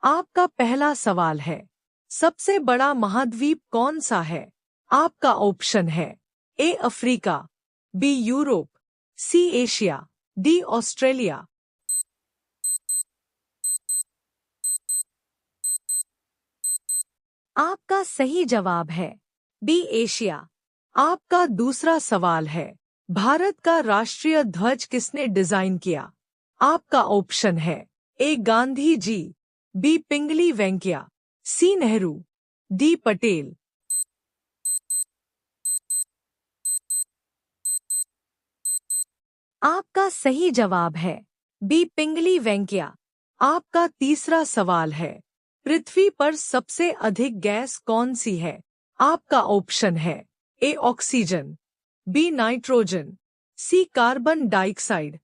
आपका पहला सवाल है, सबसे बड़ा महाद्वीप कौन सा है? आपका ऑप्शन है A Africa, B Europe, C Asia, D Australia. आपका सही जवाब है बी एशिया। आपका दूसरा सवाल है, भारत का राष्ट्रीय ध्वज किसने डिजाइन किया? आपका ऑप्शन है ए गांधी जी, बी पिंगली वेंकैया, सी नेहरू, डी पटेल। आपका सही जवाब है बी पिंगली वेंकैया। आपका तीसरा सवाल है, पृथ्वी पर सबसे अधिक गैस कौन सी है? आपका ऑप्शन है A oxygen, B nitrogen, C carbon dioxide,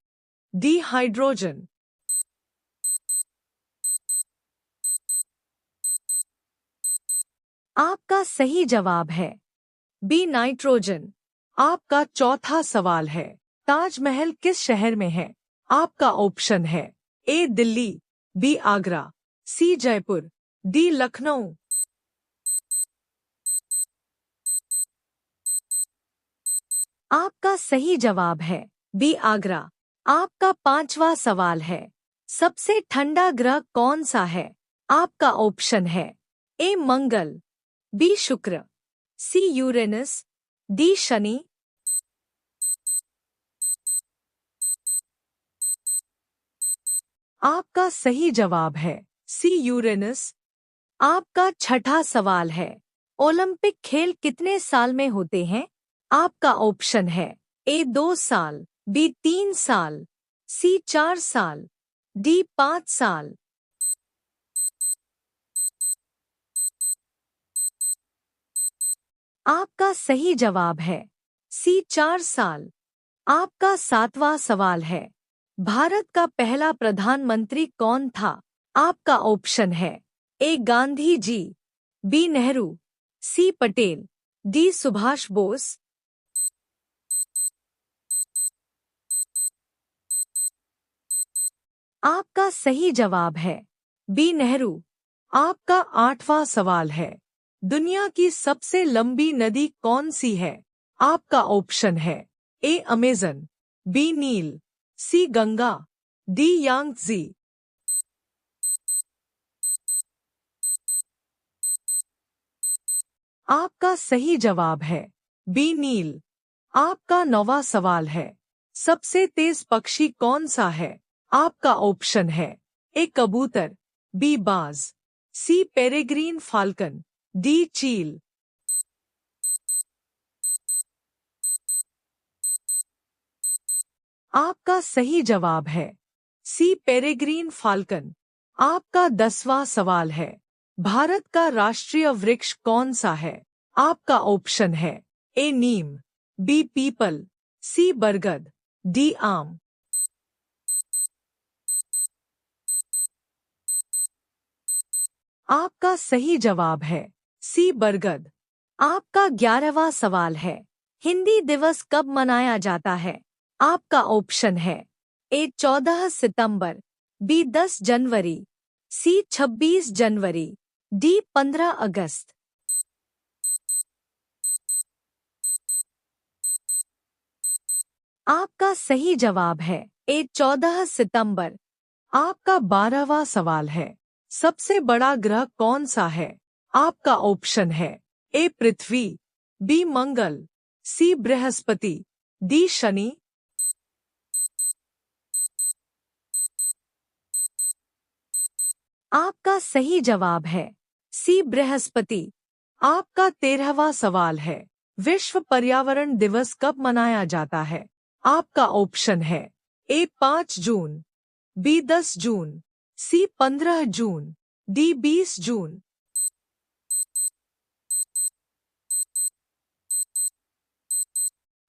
D hydrogen. आपका सही जवाब है बी नाइट्रोजन। आपका चौथा सवाल है, ताजमहल किस शहर में है? आपका ऑप्शन है ए दिल्ली, बी आगरा, सी जयपुर, डी लखनऊ। आपका सही जवाब है बी आगरा। आपका पांचवा सवाल है, सबसे ठंडा ग्रह कौन सा है? आपका ऑप्शन है ए मंगल, बी शुक्र, सी यूरेनस, डी शनि। आपका सही जवाब है सी यूरेनस। आपका छठा सवाल है, ओलंपिक खेल कितने साल में होते हैं? आपका ऑप्शन है ए 2 साल, बी 3 साल, सी 4 साल, डी 5 साल। आपका सही जवाब है सी 4 साल। आपका सातवां सवाल है, भारत का पहला प्रधानमंत्री कौन था? आपका ऑप्शन है ए गांधी जी, बी नेहरू, सी पटेल, डी सुभाष बोस। आपका सही जवाब है बी नेहरू। आपका आठवां सवाल है, दुनिया की सबसे लंबी नदी कौन सी है? आपका ऑप्शन है ए अमेजन, बी नील, सी गंगा, डी यांगत्जे। आपका सही जवाब है बी नील। आपका नौवां सवाल है, सबसे तेज पक्षी कौन सा है? आपका ऑप्शन है ए कबूतर, बी बाज, सी पेरेग्रीन फाल्कन, डी चील। आपका सही जवाब है सी पेरेग्रीन फाल्कन। आपका 10वां सवाल है, भारत का राष्ट्रीय वृक्ष कौन सा है? आपका ऑप्शन है ए नीम, बी पीपल, सी बरगद, डी आम। आपका सही जवाब है सी बरगद। आपका 11वां सवाल है, हिंदी दिवस कब मनाया जाता है? आपका ऑप्शन है ए 14 सितंबर, बी 10 जनवरी, सी 26 जनवरी, डी 15 अगस्त। आपका सही जवाब है ए 14 सितंबर। आपका 12वां सवाल है, सबसे बड़ा ग्रह कौन सा है? आपका ऑप्शन है ए पृथ्वी, बी मंगल, सी बृहस्पति, डी शनि। आपका सही जवाब है सी बृहस्पति। आपका 13वां सवाल है, विश्व पर्यावरण दिवस कब मनाया जाता है? आपका ऑप्शन है ए 5 जून, बी 10 जून, सी 15 जून, डी 20 जून।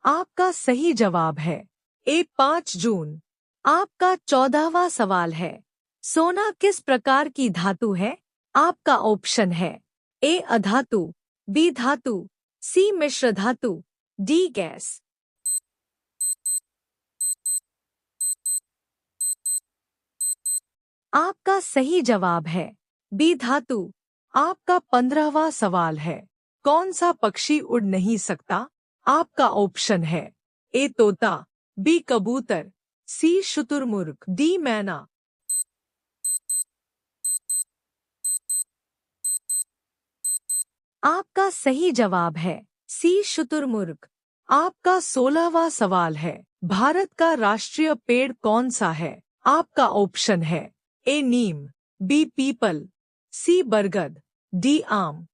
आपका सही जवाब है ए 5 जून। आपका 14वां सवाल है, सोना किस प्रकार की धातु है? आपका ऑप्शन है ए अधातु, बी धातु, सी मिश्र धातु, डी गैस। आपका सही जवाब है बी धातु। आपका 15वां सवाल है। कौन सा पक्षी उड़ नहीं सकता? आपका ऑप्शन है ए तोता, बी कबूतर, सी शुतुरमुर्ग, डी मैना। आपका सही जवाब है सी शुतुरमुर्ग। आपका 16वां सवाल है। भारत का राष्ट्रीय पेड़ कौन सा है? आपका ऑप्शन है ए नीम, बी पीपल, सी बरगद, डी आम।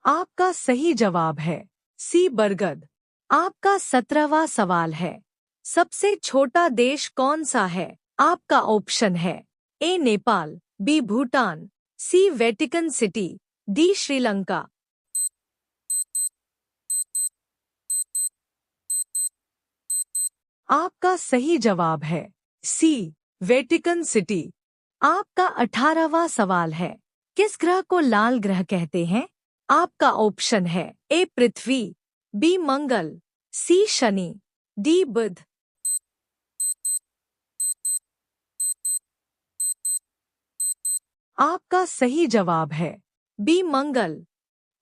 आपका सही जवाब है सी बरगद। आपका 17वां सवाल है। सबसे छोटा देश कौन सा है? आपका ऑप्शन है ए नेपाल, बी भूटान, सी वेटिकन सिटी, डी श्रीलंका। आपका सही जवाब है सी वेटिकन सिटी। आपका 18वां सवाल है। किस ग्रह को लाल ग्रह कहते हैं? आपका ऑप्शन है ए पृथ्वी, बी मंगल, सी शनि, डी बुध। आपका सही जवाब है बी मंगल।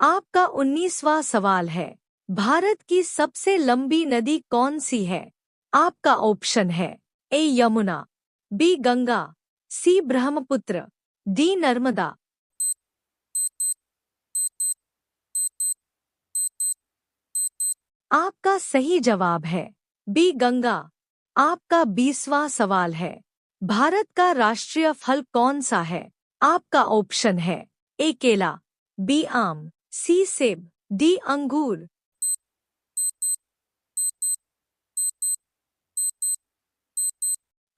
आपका 19वां सवाल है। भारत की सबसे लंबी नदी कौन सी है? आपका ऑप्शन है ए यमुना, बी गंगा, सी ब्रह्मपुत्र, डी नर्मदा। आपका सही जवाब है बी गंगा। आपका 20वां सवाल है। भारत का राष्ट्रीय फल कौन सा है? आपका ऑप्शन है ए केला, बी आम, सी सेब, डी अंगूर।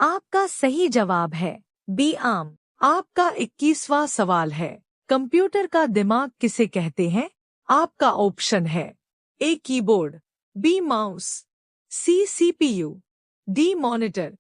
आपका सही जवाब है बी आम। आपका 21वां सवाल है। कंप्यूटर का दिमाग किसे कहते हैं? आपका ऑप्शन है A keyboard, B mouse, C CPU, D monitor.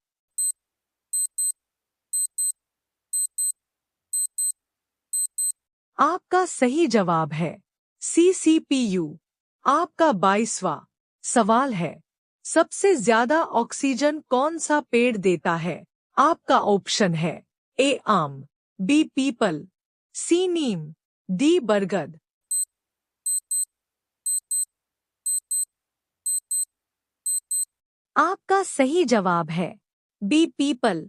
आपका सही जवाब है सी सीपीयू। आपका 22वां सवाल है। सबसे ज्यादा ऑक्सीजन कौन सा पेड़ देता है? आपका ऑप्शन है ए आम, बी पीपल, सी नीम, डी बरगद। आपका सही जवाब है बी पीपल।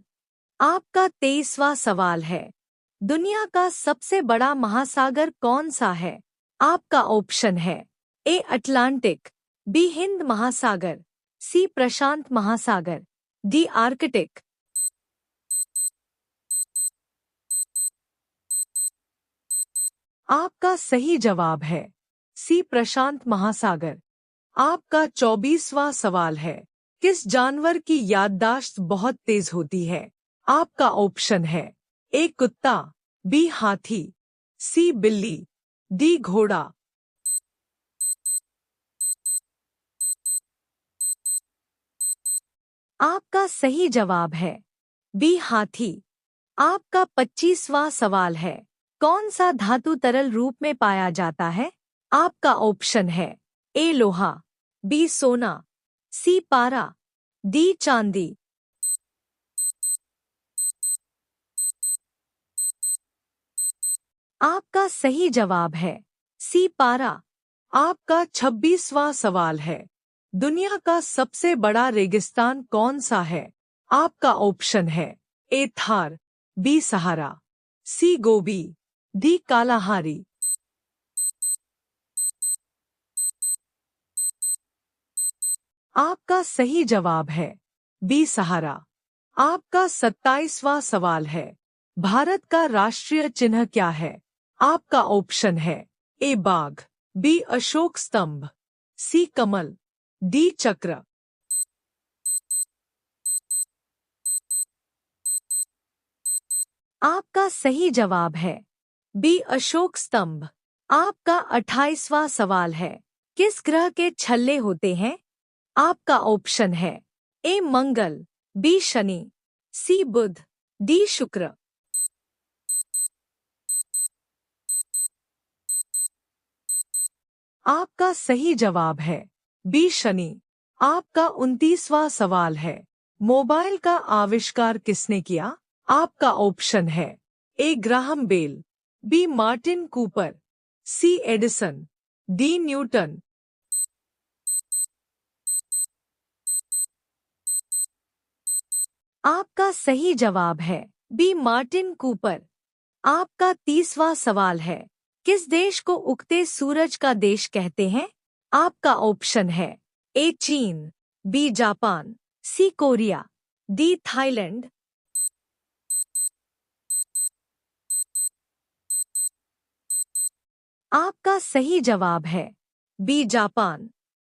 आपका 23वां सवाल है। दुनिया का सबसे बड़ा महासागर कौन सा है? आपका ऑप्शन है ए अटलांटिक, बी हिंद महासागर, सी प्रशांत महासागर, डी आर्कटिक। आपका सही जवाब है सी प्रशांत महासागर। आपका 24वां सवाल है। किस जानवर की याददाश्त बहुत तेज होती है? आपका ऑप्शन है ए कुत्ता, बी हाथी, सी बिल्ली, डी घोड़ा। आपका सही जवाब है बी हाथी। आपका 25वां सवाल है। कौन सा धातु तरल रूप में पाया जाता है? आपका ऑप्शन है ए लोहा, बी सोना, सी पारा, डी चांदी। आपका सही जवाब है सी पारा। आपका 26वां सवाल है। दुनिया का सबसे बड़ा रेगिस्तान कौन सा है? आपका ऑप्शन है ए थार, बी सहारा, सी गोबी, डी कालाहारी। आपका सही जवाब है बी सहारा। आपका 27वां सवाल है। भारत का राष्ट्रीय चिन्ह क्या है? आपका ऑप्शन है ए बाघ, बी अशोक स्तंभ, सी कमल, डी चक्र। आपका सही जवाब है बी अशोक स्तंभ। आपका 28वां सवाल है। किस ग्रह के छल्ले होते हैं? आपका ऑप्शन है ए मंगल, बी शनि, सी बुध, डी शुक्र। आपका सही जवाब है बी शनि। आपका 29वां सवाल है। मोबाइल का आविष्कार किसने किया? आपका ऑप्शन है A Graham Bell, B Martin Cooper, C Edison, D Newton. आपका सही जवाब है बी मार्टिन कूपर। आपका 30वां सवाल है, किस देश को उगते सूरज का देश कहते हैं? आपका ऑप्शन है ए चीन, बी जापान, सी कोरिया, डी थाईलैंड। आपका सही जवाब है बी जापान।